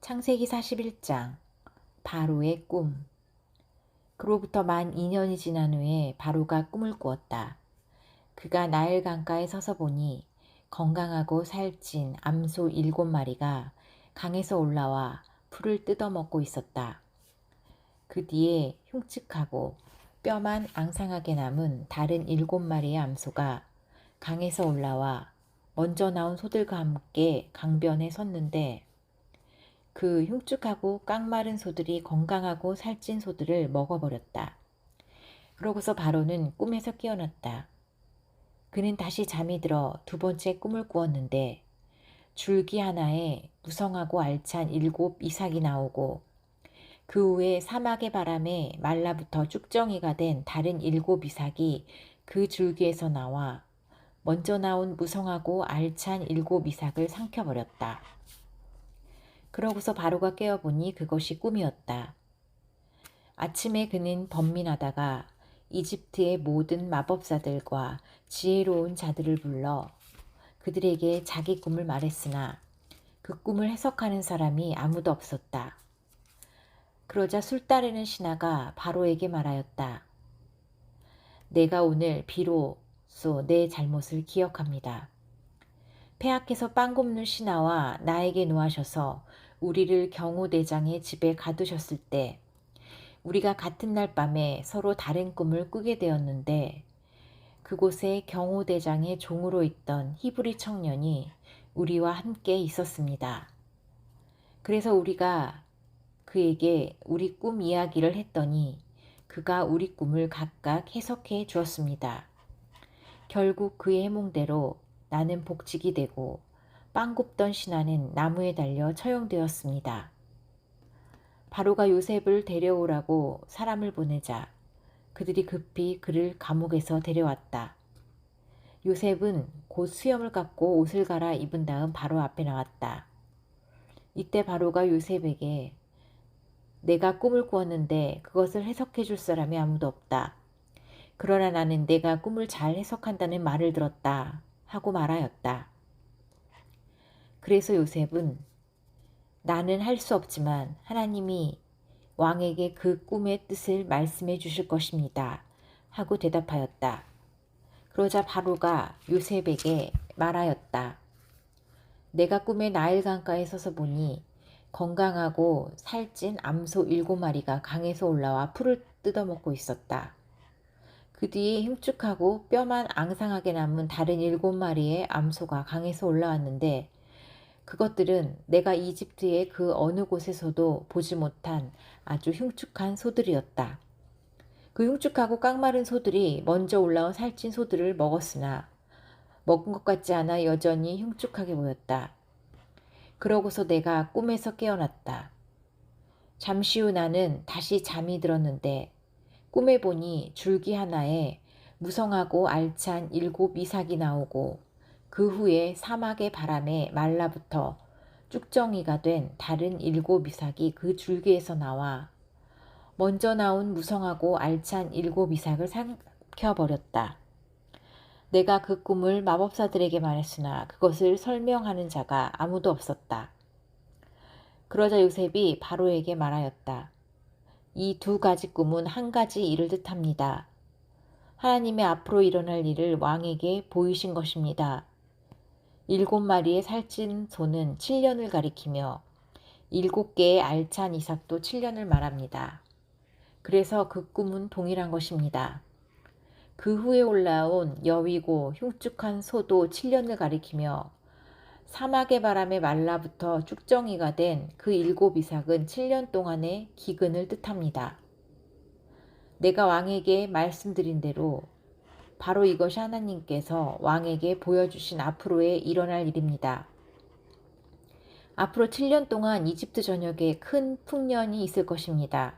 창세기 41장 바로의 꿈. 그로부터 만 2년이 지난 후에 바로가 꿈을 꾸었다. 그가 나일 강가에 서서 보니 건강하고 살찐 암소 7마리가 강에서 올라와 풀을 뜯어먹고 있었다. 그 뒤에 흉측하고 뼈만 앙상하게 남은 다른 7마리의 암소가 강에서 올라와 먼저 나온 소들과 함께 강변에 섰는데 그 흉측하고 깡마른 소들이 건강하고 살찐 소들을 먹어버렸다. 그러고서 바로는 꿈에서 깨어났다. 그는 다시 잠이 들어 두 번째 꿈을 꾸었는데 줄기 하나에 무성하고 알찬 7 이삭이 나오고 그 후에 사막의 바람에 말라붙어 쭉정이가 된 다른 7 이삭이 그 줄기에서 나와 먼저 나온 무성하고 알찬 7 이삭을 삼켜버렸다. 그러고서 바로가 깨어보니 그것이 꿈이었다. 아침에 그는 번민하다가 이집트의 모든 마법사들과 지혜로운 자들을 불러 그들에게 자기 꿈을 말했으나 그 꿈을 해석하는 사람이 아무도 없었다. 그러자 술 따르는 신하가 바로에게 말하였다. 내가 오늘 비로소 내 잘못을 기억합니다. 폐하께서 빵 굽는 신하와 나에게 노하셔서 우리를 경호대장의 집에 가두셨을 때 우리가 같은 날 밤에 서로 다른 꿈을 꾸게 되었는데 그곳에 경호대장의 종으로 있던 히브리 청년이 우리와 함께 있었습니다. 그래서 우리가 그에게 우리 꿈 이야기를 했더니 그가 우리 꿈을 각각 해석해 주었습니다. 결국 그의 해몽대로 나는 복직이 되고 빵 굽던 신하는 나무에 달려 처형되었습니다. 바로가 요셉을 데려오라고 사람을 보내자 그들이 급히 그를 감옥에서 데려왔다. 요셉은 곧 수염을 깎고 옷을 갈아 입은 다음 바로 앞에 나왔다. 이때 바로가 요셉에게 내가 꿈을 꾸었는데 그것을 해석해 줄 사람이 아무도 없다. 그러나 나는 내가 꿈을 잘 해석한다는 말을 들었다 하고 말하였다. 그래서 요셉은 나는 할 수 없지만 하나님이 왕에게 그 꿈의 뜻을 말씀해 주실 것입니다 하고 대답하였다. 그러자 바로가 요셉에게 말하였다. 내가 꿈에 나일 강가에 서서 보니 건강하고 살찐 암소 7마리가 강에서 올라와 풀을 뜯어먹고 있었다. 그 뒤에 흉측하고 뼈만 앙상하게 남은 다른 7마리의 암소가 강에서 올라왔는데 그것들은 내가 이집트의 그 어느 곳에서도 보지 못한 아주 흉측한 소들이었다. 그 흉측하고 깡마른 소들이 먼저 올라온 살찐 소들을 먹었으나 먹은 것 같지 않아 여전히 흉측하게 보였다. 그러고서 내가 꿈에서 깨어났다. 잠시 후 나는 다시 잠이 들었는데 꿈에 보니 줄기 하나에 무성하고 알찬 7 이삭이 나오고 그 후에 사막의 바람에 말라붙어 쭉정이가 된 다른 7 이삭이 그 줄기에서 나와 먼저 나온 무성하고 알찬 7 이삭을 삼켜버렸다. 내가 그 꿈을 마법사들에게 말했으나 그것을 설명하는 자가 아무도 없었다. 그러자 요셉이 바로에게 말하였다. 이 2가지 꿈은 한 가지 일을 뜻합니다. 하나님의 앞으로 일어날 일을 왕에게 보이신 것입니다. 7마리의 살찐 소는 7년을 가리키며 7개의 알찬 이삭도 7년을 말합니다. 그래서 그 꿈은 동일한 것입니다. 그 후에 올라온 여위고 흉측한 소도 7년을 가리키며 사막의 바람에 말라붙어 쭉정이가 된 그 7 이삭은 7년 동안의 기근을 뜻합니다. 내가 왕에게 말씀드린 대로 바로 이것이 하나님께서 왕에게 보여주신 앞으로의 일어날 일입니다. 앞으로 7년 동안 이집트 전역에 큰 풍년이 있을 것입니다.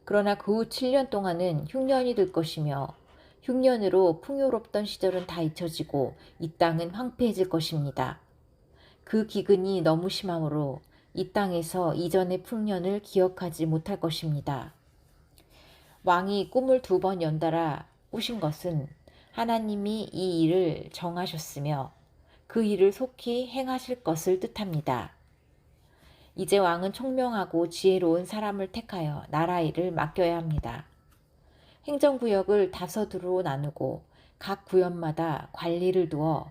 그러나 그 후 7년 동안은 흉년이 될 것이며 흉년으로 풍요롭던 시절은 다 잊혀지고 이 땅은 황폐해질 것입니다. 그 기근이 너무 심함으로 이 땅에서 이전의 풍년을 기억하지 못할 것입니다. 왕이 꿈을 2번 연달아 꾸신 것은 하나님이 이 일을 정하셨으며 그 일을 속히 행하실 것을 뜻합니다. 이제 왕은 총명하고 지혜로운 사람을 택하여 나라 일을 맡겨야 합니다. 행정구역을 5으로 나누고 각 구역마다 관리를 두어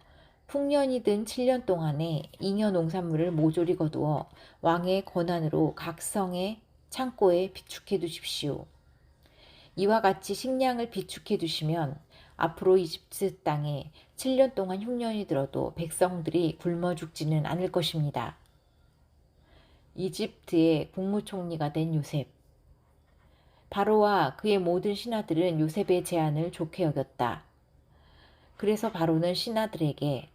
풍년이 든 7년 동안에 잉여 농산물을 모조리 거두어 왕의 권한으로 각 성의 창고에 비축해 두십시오. 이와 같이 식량을 비축해 두시면 앞으로 이집트 땅에 7년 동안 흉년이 들어도 백성들이 굶어 죽지는 않을 것입니다. 이집트의 국무총리가 된 요셉. 바로와 그의 모든 신하들은 요셉의 제안을 좋게 여겼다. 그래서 바로는 신하들에게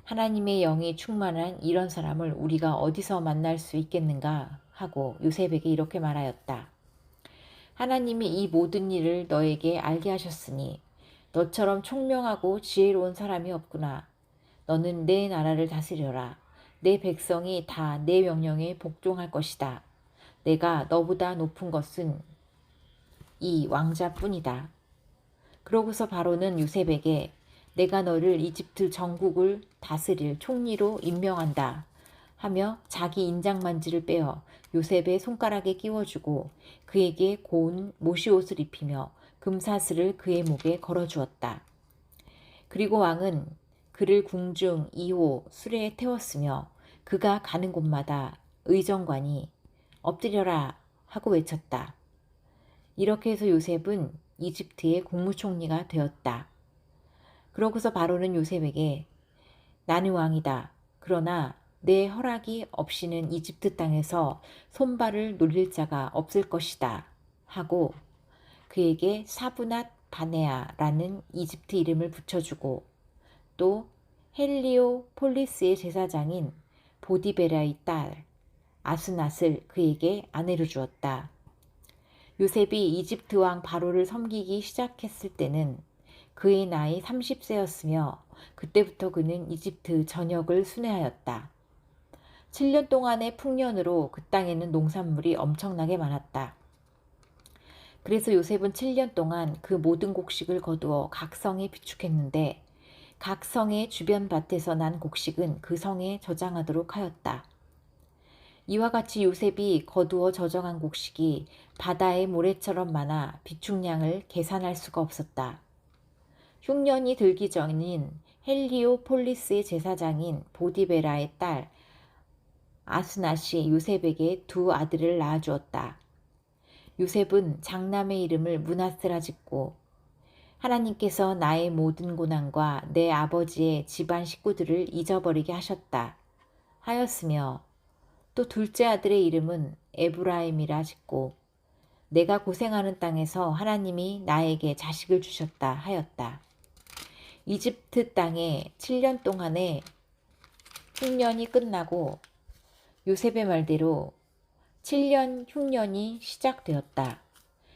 하나님의 영이 충만한 이런 사람을 우리가 어디서 만날 수 있겠는가 하고 요셉에게 이렇게 말하였다. 하나님이 이 모든 일을 너에게 알게 하셨으니 너처럼 총명하고 지혜로운 사람이 없구나. 너는 내 나라를 다스려라. 내 백성이 다 내 명령에 복종할 것이다. 내가 너보다 높은 것은 이 왕자뿐이다. 그러고서 바로는 요셉에게 내가 너를 이집트 전국을 다스릴 총리로 임명한다 하며 자기 인장만지를 빼어 요셉의 손가락에 끼워주고 그에게 고운 모시옷을 입히며 금사슬을 그의 목에 걸어주었다. 그리고 왕은 그를 궁중 2호 수레에 태웠으며 그가 가는 곳마다 의정관이 엎드려라 하고 외쳤다. 이렇게 해서 요셉은 이집트의 국무총리가 되었다. 그러고서 바로는 요셉에게 나는 왕이다. 그러나 내 허락이 없이는 이집트 땅에서 손발을 놀릴 자가 없을 것이다. 하고 그에게 사브낫 바네아라는 이집트 이름을 붙여주고 또 헬리오폴리스의 제사장인 보디베라의 딸 아스낫을 그에게 아내로 주었다. 요셉이 이집트 왕 바로를 섬기기 시작했을 때는 그의 나이 30세였으며 그때부터 그는 이집트 전역을 순회하였다. 7년 동안의 풍년으로 그 땅에는 농산물이 엄청나게 많았다. 그래서 요셉은 7년 동안 그 모든 곡식을 거두어 각 성에 비축했는데 각 성의 주변 밭에서 난 곡식은 그 성에 저장하도록 하였다. 이와 같이 요셉이 거두어 저장한 곡식이 바다의 모래처럼 많아 비축량을 계산할 수가 없었다. 흉년이 들기 전인 헬리오폴리스의 제사장인 보디베라의 딸 아스낫이 요셉에게 2 아들을 낳아주었다. 요셉은 장남의 이름을 므낫세라 짓고 하나님께서 나의 모든 고난과 내 아버지의 집안 식구들을 잊어버리게 하셨다 하였으며 또 둘째 아들의 이름은 에브라임이라 짓고 내가 고생하는 땅에서 하나님이 나에게 자식을 주셨다 하였다. 이집트 땅에 7년 동안의 흉년이 끝나고 요셉의 말대로 7년 흉년이 시작되었다.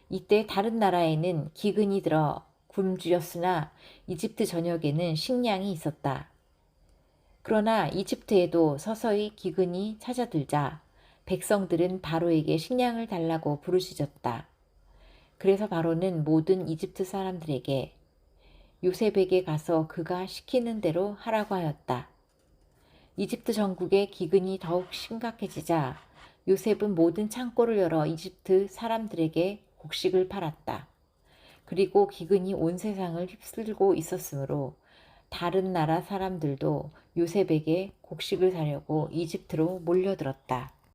이때 다른 나라에는 기근이 들어 굶주렸으나 이집트 전역에는 식량이 있었다. 그러나 이집트에도 서서히 기근이 찾아들자 백성들은 바로에게 식량을 달라고 부르짖었다. 그래서 바로는 모든 이집트 사람들에게 요셉에게 가서 그가 시키는 대로 하라고 하였다. 이집트 전국에 기근이 더욱 심각해지자 요셉은 모든 창고를 열어 이집트 사람들에게 곡식을 팔았다. 그리고 기근이 온 세상을 휩쓸고 있었으므로 다른 나라 사람들도 요셉에게 곡식을 사려고 이집트로 몰려들었다.